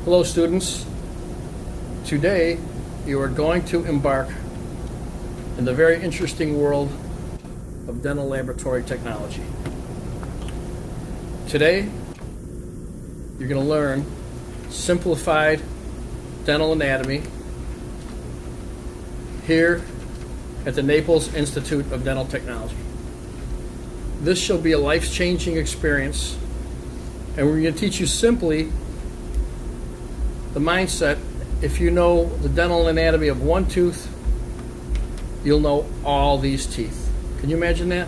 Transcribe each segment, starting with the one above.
Hello students. Today you are going to embark in the very interesting world of dental laboratory technology. Today you're going to learn simplified dental anatomy here at the Naples Institute of Dental Technology. This shall be a life-changing experience, and we're going to teach you simply the mindset. If you know the dental anatomy of one tooth, you'll know all these teeth. Can you imagine that?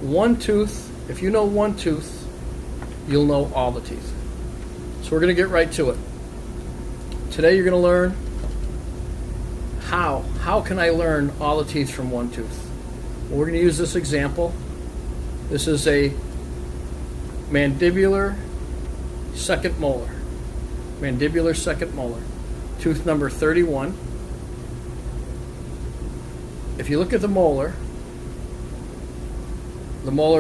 One tooth, if you know one tooth, you'll know all the teeth. So we're going to get right to it. Today you're going to learn how can I learn all the teeth from one tooth? Well, we're going to use this example. This is a mandibular second molar. Mandibular second molar, tooth number 31. If you look at the molar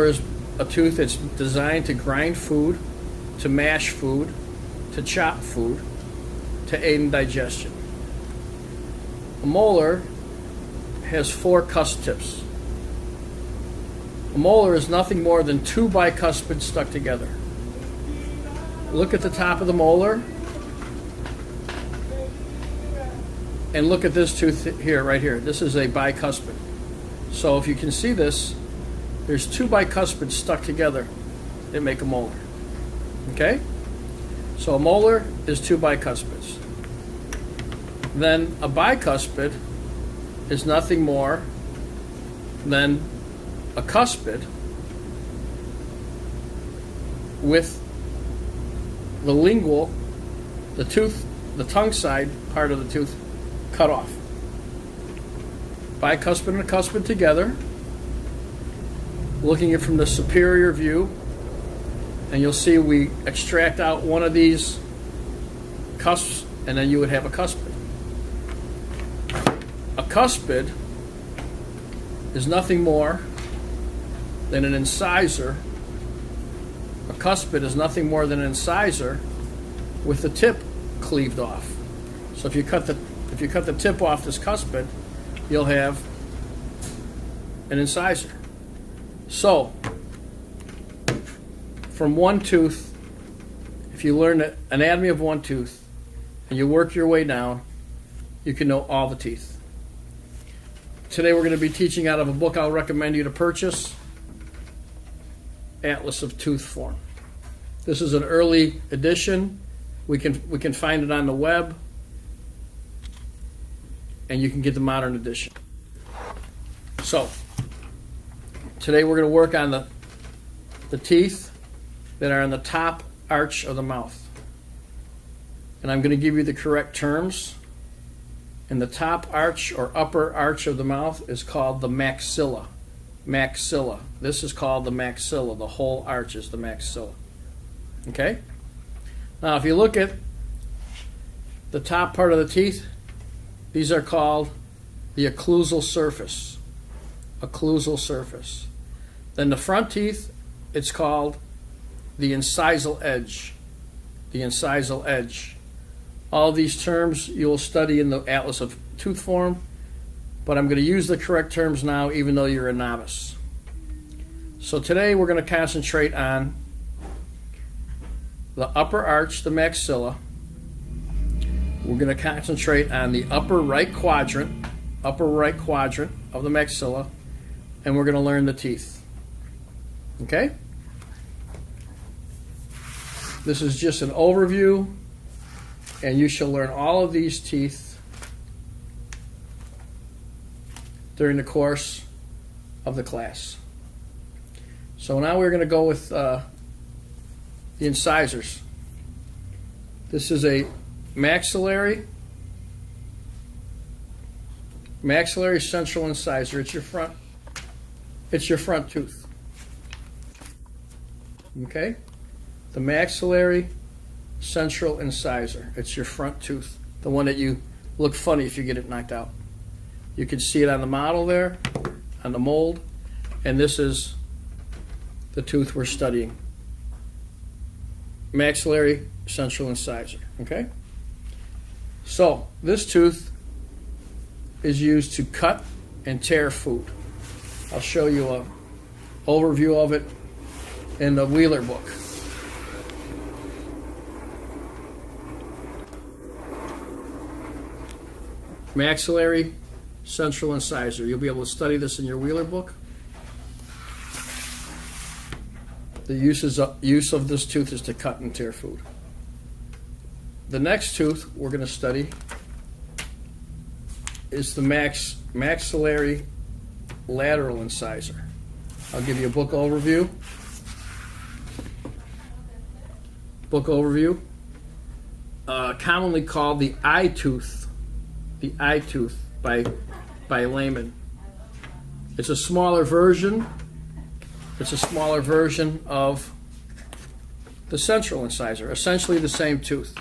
is a tooth that's designed to grind food, to mash food, to chop food, to aid in digestion. A molar has 4 cusp tips. A molar is nothing more than 2 bicuspids stuck together. Look at the top of the molar, and look at this tooth here, right here. This is a bicuspid. So if you can see this, there's 2 bicuspids stuck together that make a molar. Okay? So a molar is 2 bicuspids. Then a bicuspid is nothing more than a cuspid with the lingual, the tongue side part of the tooth cut off. Bicuspid and a cuspid together, looking at it from the superior view, and you'll see we extract out one of these cusps, and then you would have a cuspid. A cuspid is nothing more than an incisor. A cuspid is nothing more than an incisor with the tip cleaved off. So if you cut the tip off this cuspid, you'll have an incisor. So from one tooth, if you learn the anatomy of one tooth and you work your way down, you can know all the teeth. Today we're going to be teaching out of a book I'll recommend you to purchase, Atlas of Tooth Form. This is an early edition. We can find it on the web, and you can get the modern edition. So today we're going to work on the teeth that are in the top arch of the mouth, and I'm going to give you the correct terms. And the top arch or upper arch of the mouth is called the maxilla. Maxilla. This is called the maxilla. The whole arch is the maxilla. Okay? Now if you look at the top part of the teeth, these are called the occlusal surface. Occlusal surface. Then the front teeth, it's called the incisal edge. The incisal edge. All these terms you'll study in the Atlas of Tooth Form, but I'm going to use the correct terms now even though you're a novice. So today we're going to concentrate on the upper arch, the maxilla. We're going to concentrate on the upper right quadrant of the maxilla, and we're going to learn the teeth. Okay? This is just an overview, and you shall learn all of these teeth during the course of the class. So now we're going to go with the incisors. This is a maxillary central incisor. It's your front tooth. Okay? The maxillary central incisor. It's your front tooth. The one that you look funny if you get it knocked out. You can see it on the model there, on the mold, and this is the tooth we're studying. maxillary central incisor. Okay? So, this tooth is used to cut and tear food. I'll show you an overview of it in the Wheeler book. Maxillary central incisor. You'll be able to study this in your Wheeler book. The use of this tooth is to cut and tear food. The next tooth we're going to study is the maxillary lateral incisor. I'll give you a book overview. Book overview. Commonly called the eye tooth. The eye tooth by laymen. It's a smaller version. It's a smaller version of the central incisor, essentially the same tooth.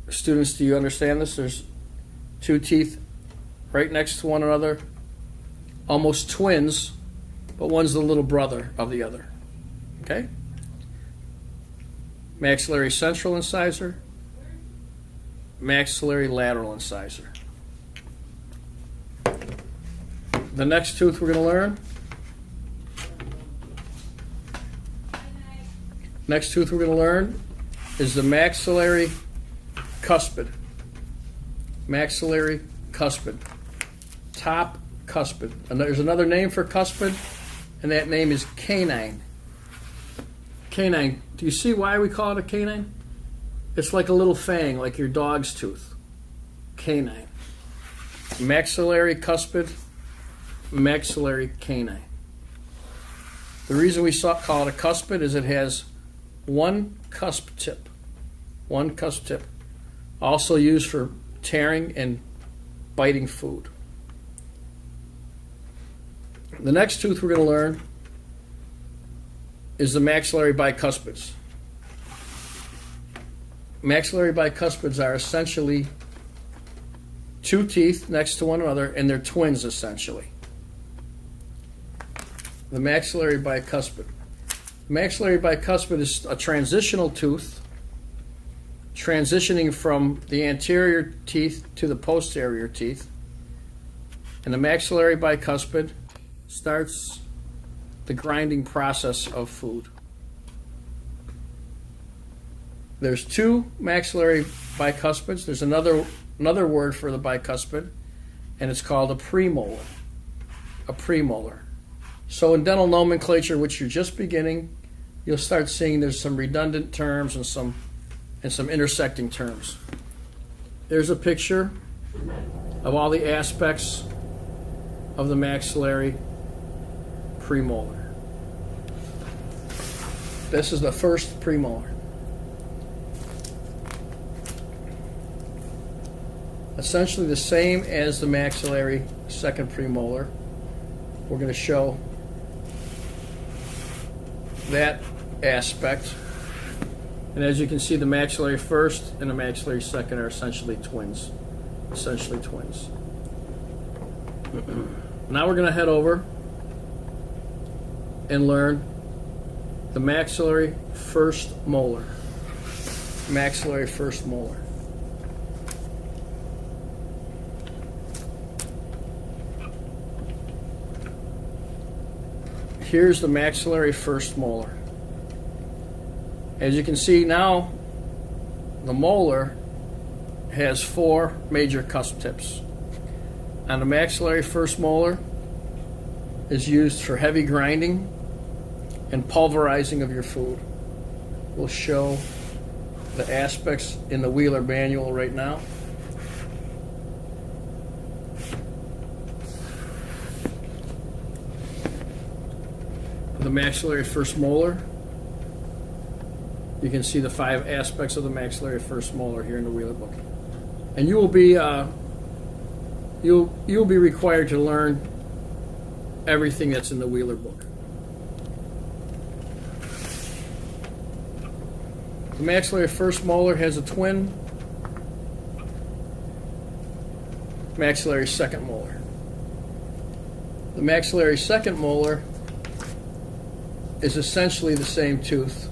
Students, do you understand this? There's two teeth right next to one another, almost twins, but one's the little brother of the other. Okay? Maxillary central incisor, maxillary lateral incisor. The next tooth we're going to learn. Next tooth we're going to learn is the maxillary cuspid. Maxillary cuspid. Top cuspid. And there's another name for cuspid, and that name is canine. Canine. Do you see why we call it a canine? It's like a little fang, like your dog's tooth. Canine. Maxillary cuspid, maxillary canine. The reason we call it a cuspid is it has one cusp tip. One cusp tip. Also used for tearing and biting food. The next tooth we're going to learn is the maxillary bicuspids. Maxillary bicuspids are essentially two teeth next to one another, and they're twins essentially. The maxillary bicuspid. Maxillary bicuspid is a transitional tooth transitioning from the anterior teeth to the posterior teeth. And the maxillary bicuspid starts the grinding process of food. There's two maxillary bicuspids. There's another word for the bicuspid, and it's called a premolar. A premolar. So in dental nomenclature, which you're just beginning, you'll start seeing there's some redundant terms and some intersecting terms. There's a picture of all the aspects of the maxillary premolar. This is the first premolar. Essentially the same as the maxillary second premolar. We're going to show that aspect. And as you can see, the maxillary first and the maxillary second are essentially twins. Essentially twins. Now we're going to head over and learn the maxillary first molar. Maxillary first molar. Here's the maxillary first molar. As you can see now, the molar has four major cusp tips. And the maxillary first molar is used for heavy grinding and pulverizing of your food. We'll show the aspects in the Wheeler manual right now. The maxillary first molar. You can see the 5 aspects of the maxillary first molar here in the Wheeler book. And you will be you'll be required to learn everything that's in the Wheeler book. The maxillary first molar has a twin maxillary second molar. The maxillary second molar is essentially the same tooth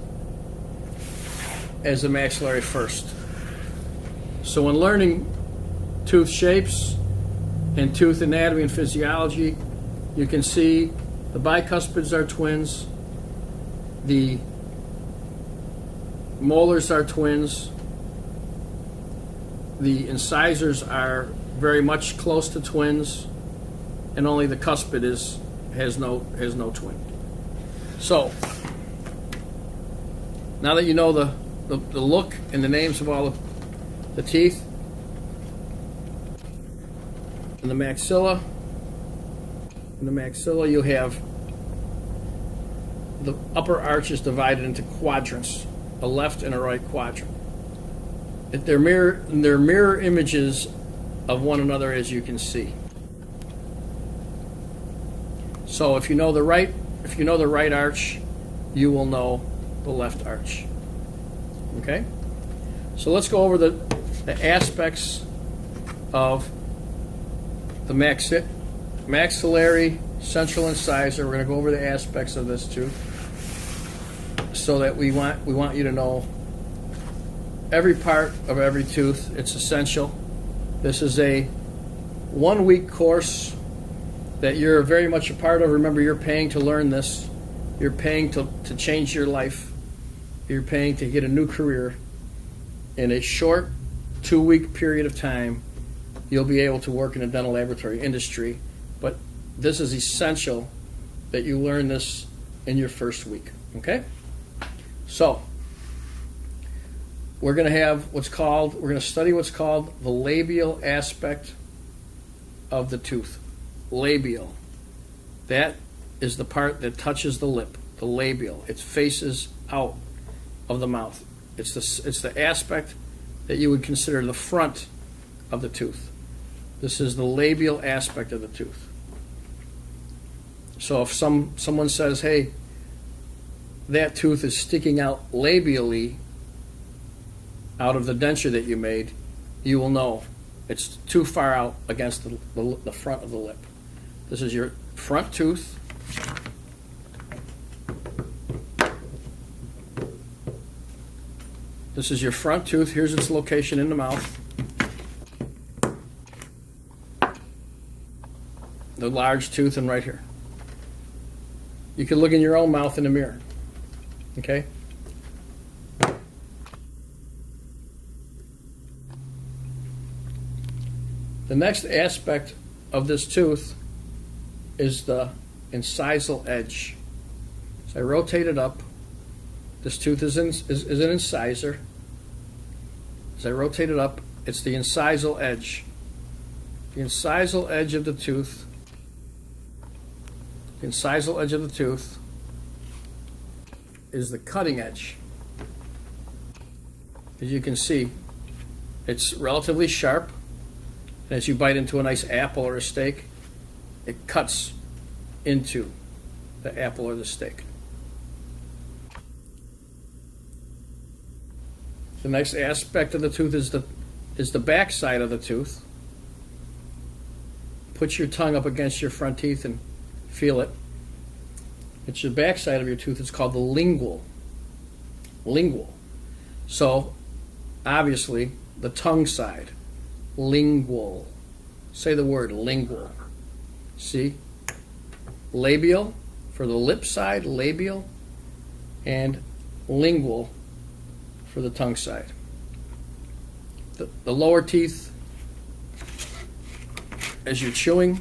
as the maxillary first. So when learning tooth shapes and tooth anatomy and physiology, you can see the bicuspids are twins, the molars are twins, the incisors are very much close to twins, and only the cuspid has no twin. So now that you know the look and the names of all the teeth, in the maxilla, you have the upper arch is divided into quadrants, a left and a right quadrant. They're mirror images of one another, as you can see. So if you know the right arch, you will know the left arch. Okay? So let's go over the aspects of the maxillary central incisor. We're going to go over the aspects of this tooth, so that we want you to know every part of every tooth. It's essential. This is a 1-week course that you're very much a part of. Remember, you're paying to learn this. You're paying to change your life. You're paying to get a new career. In a short 2-week period of time, you'll be able to work in the dental laboratory industry. But this is essential that you learn this in your first week. Okay? So we're going to study what's called the labial aspect of the tooth. Labial. That is the part that touches the lip, the labial. It faces out of the mouth. It's the aspect that you would consider the front of the tooth. This is the labial aspect of the tooth. So if someone says, hey, that tooth is sticking out labially out of the denture that you made, you will know it's too far out against the front of the lip. This is your front tooth. This is your front tooth. Here's its location in the mouth. The large tooth, and right here. You can look in your own mouth in the mirror. Okay? The next aspect of this tooth is the incisal edge. So I rotate it up. This tooth is an incisor. As I rotate it up, it's the incisal edge. The incisal edge of the tooth. The incisal edge of the tooth is the cutting edge. As you can see, it's relatively sharp. And as you bite into a nice apple or a steak, it cuts into the apple or the steak. The next aspect of the tooth is the back side of the tooth. Put your tongue up against your front teeth and feel it. It's the back side of your tooth. It's called the lingual. Lingual. So, obviously, the tongue side. Lingual. Say the word, lingual. See? Labial for the lip side, labial, and lingual for the tongue side. The lower teeth, as you're chewing,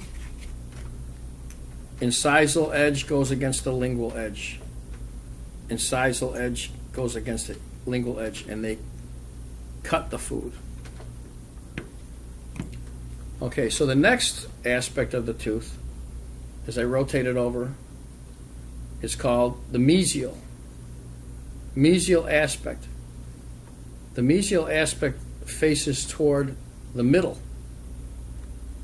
incisal edge goes against the lingual edge. Incisal edge goes against the lingual edge, and they cut the food. Okay, so the next aspect of the tooth, as I rotate it over, is called the mesial. Mesial aspect. The mesial aspect faces toward the middle.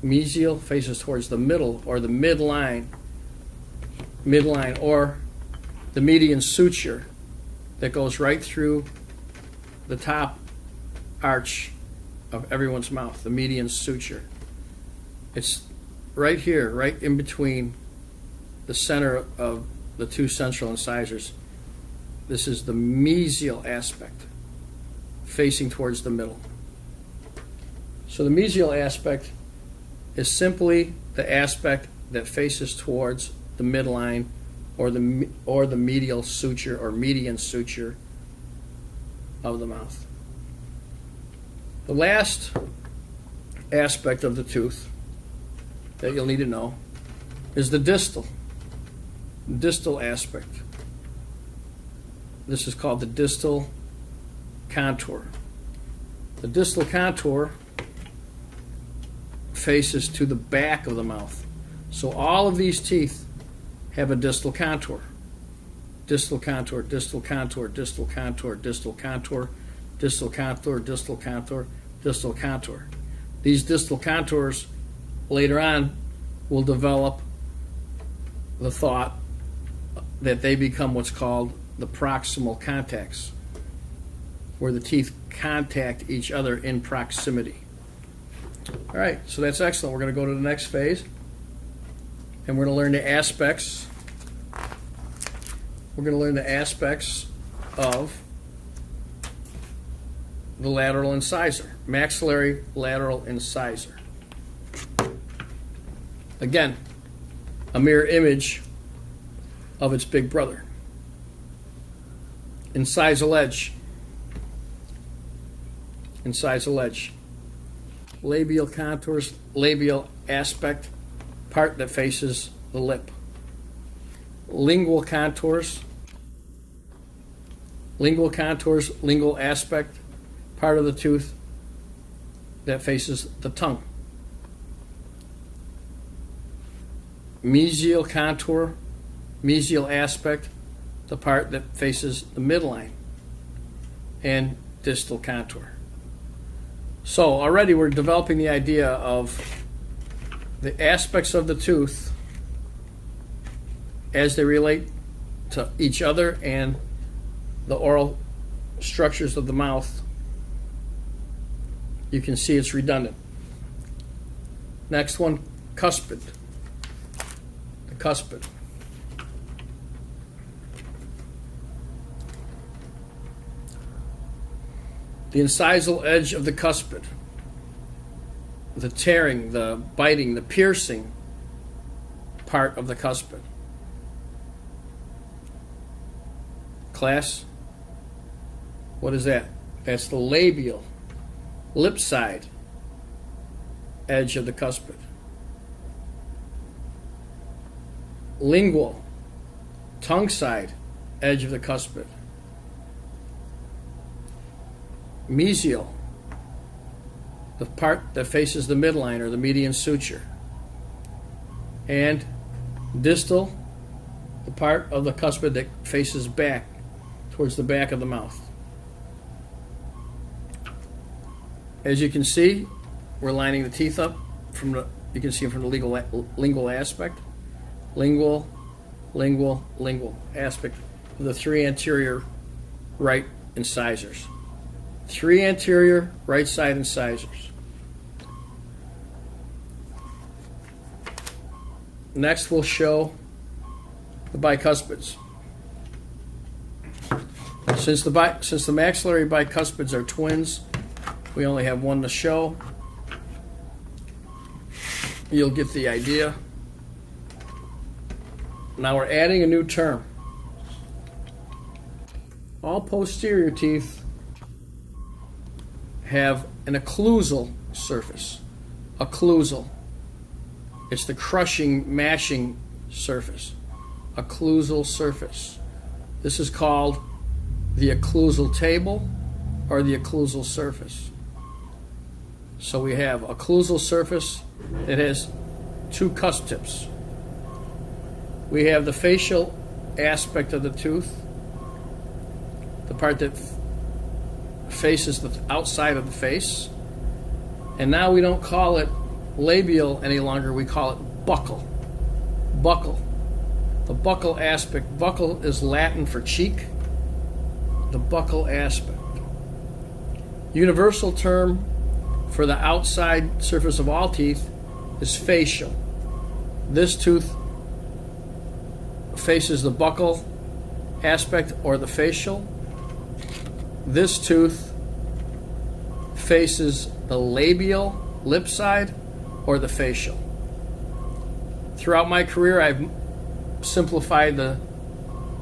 Mesial faces towards the middle, or the midline, or the median suture that goes right through the top arch of everyone's mouth, the median suture. It's right here, right in between the center of the two central incisors. This is the mesial aspect, facing towards the middle. So the mesial aspect is simply the aspect that faces towards the midline or the medial suture or median suture of the mouth. The last aspect of the tooth that you'll need to know is the distal aspect. This is called the distal contour. The distal contour faces to the back of the mouth. So all of these teeth have a distal contour. Distal contour, distal contour, distal contour, distal contour, distal contour, distal contour, distal contour. These distal contours later on will develop the thought that they become what's called the proximal contacts, where the teeth contact each other in proximity. All right, so that's excellent. We're going to go to the next phase, and we're going to learn the aspects. We're going to learn the aspects of the lateral incisor, maxillary lateral incisor. Again, a mirror image of its big brother. Incisal edge. Incisal edge. Labial contours, labial aspect, part that faces the lip. Lingual contours, lingual aspect, part of the tooth that faces the tongue. Mesial contour, mesial aspect, the part that faces the midline. And distal contour. So already we're developing the idea of the aspects of the tooth as they relate to each other and the oral structures of the mouth. You can see it's redundant. Next one, cuspid. The cuspid. The incisal edge of the cuspid. The tearing, the biting, the piercing part of the cuspid. Class, what is that? That's the labial, lip side edge of the cuspid. Lingual, tongue side edge of the cuspid. Mesial, the part that faces the midline or the median suture. And distal, the part of the cuspid that faces back, towards the back of the mouth. As you can see, we're lining the teeth up from the, you can see them from the lingual aspect. Lingual aspect of the three anterior right incisors. Three anterior right side incisors. Next we'll show the bicuspids. Since the maxillary bicuspids are twins, we only have one to show. You'll get the idea. Now we're adding a new term. All posterior teeth have an occlusal surface. Occlusal. It's the crushing, mashing surface. Occlusal surface. This is called the occlusal table or the occlusal surface. So we have occlusal surface that has two cusp tips. We have the facial aspect of the tooth, the part that faces the outside of the face. And now we don't call it labial any longer, we call it buccal. Buccal. The buccal aspect. Buccal is Latin for cheek. The buccal aspect. Universal term for the outside surface of all teeth is facial. This tooth faces the buccal aspect or the facial. This tooth faces the labial, lip side, or the facial. Throughout my career, I've simplified the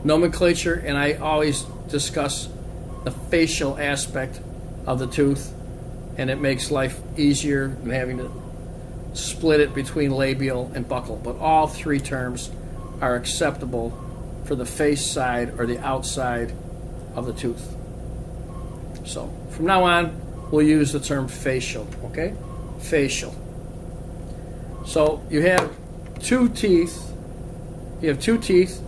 nomenclature, and I always discuss the facial aspect of the tooth, and it makes life easier than having to split it between labial and buccal. But all three terms are acceptable for the face side or the outside of the tooth. So from now on, we'll use the term facial, okay? Facial. So you have two teeth. You have two teeth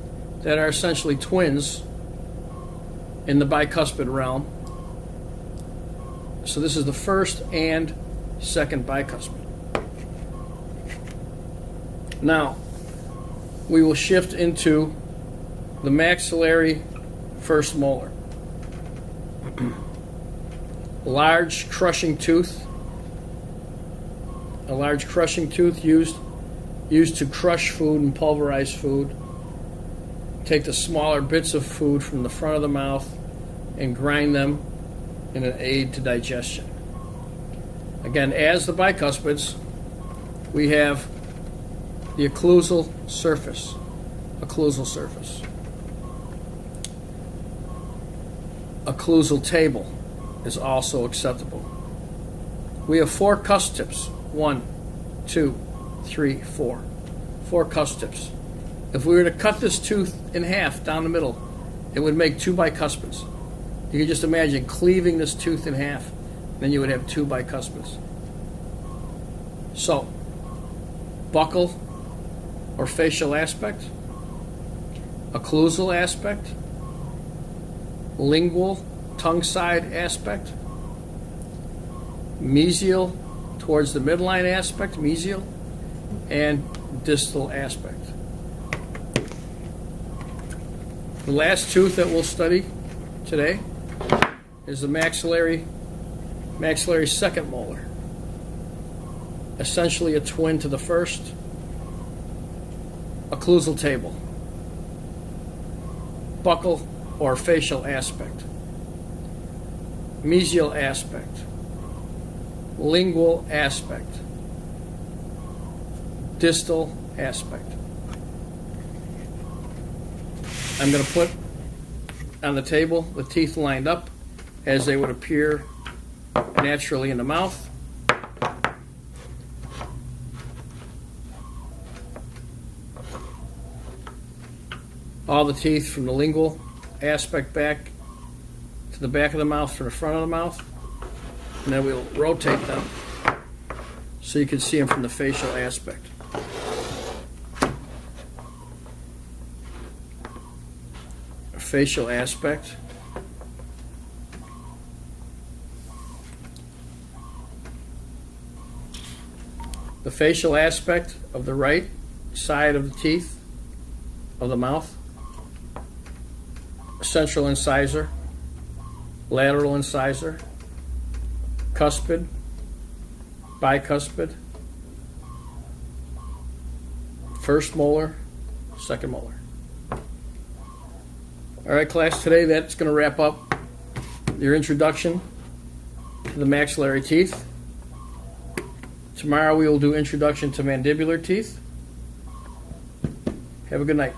that are essentially twins in the bicuspid realm. So this is the first and second bicuspid. Now, we will shift into the maxillary first molar. Large crushing tooth. A large crushing tooth used to crush food and pulverize food. Take the smaller bits of food from the front of the mouth and grind them in an aid to digestion. Again, as the bicuspids, we have the occlusal surface. Occlusal surface. Occlusal table is also acceptable. We have 4 cusp tips. 1, 2, 3, 4. 4 cusp tips. If we were to cut this tooth in half down the middle, it would make 2 bicuspids. You can just imagine cleaving this tooth in half, then you would have 2 bicuspids. So, buccal or facial aspect, occlusal aspect, lingual, tongue side aspect, mesial towards the midline aspect, mesial, and distal aspect. The last tooth that we'll study today is the maxillary second molar. Essentially a twin to the first. Occlusal table. Buccal or facial aspect. Mesial aspect. Lingual aspect. Distal aspect. I'm going to put on the table the teeth lined up as they would appear naturally in the mouth. All the teeth from the lingual aspect back to the back of the mouth from the front of the mouth. And then we'll rotate them so you can see them from the facial aspect. Facial aspect. The facial aspect of the right side of the teeth of the mouth. Central incisor, lateral incisor, cuspid, bicuspid, first molar, second molar. All right, class, today that's going to wrap up your introduction to the maxillary teeth. Tomorrow we will do introduction to mandibular teeth. Have a good night.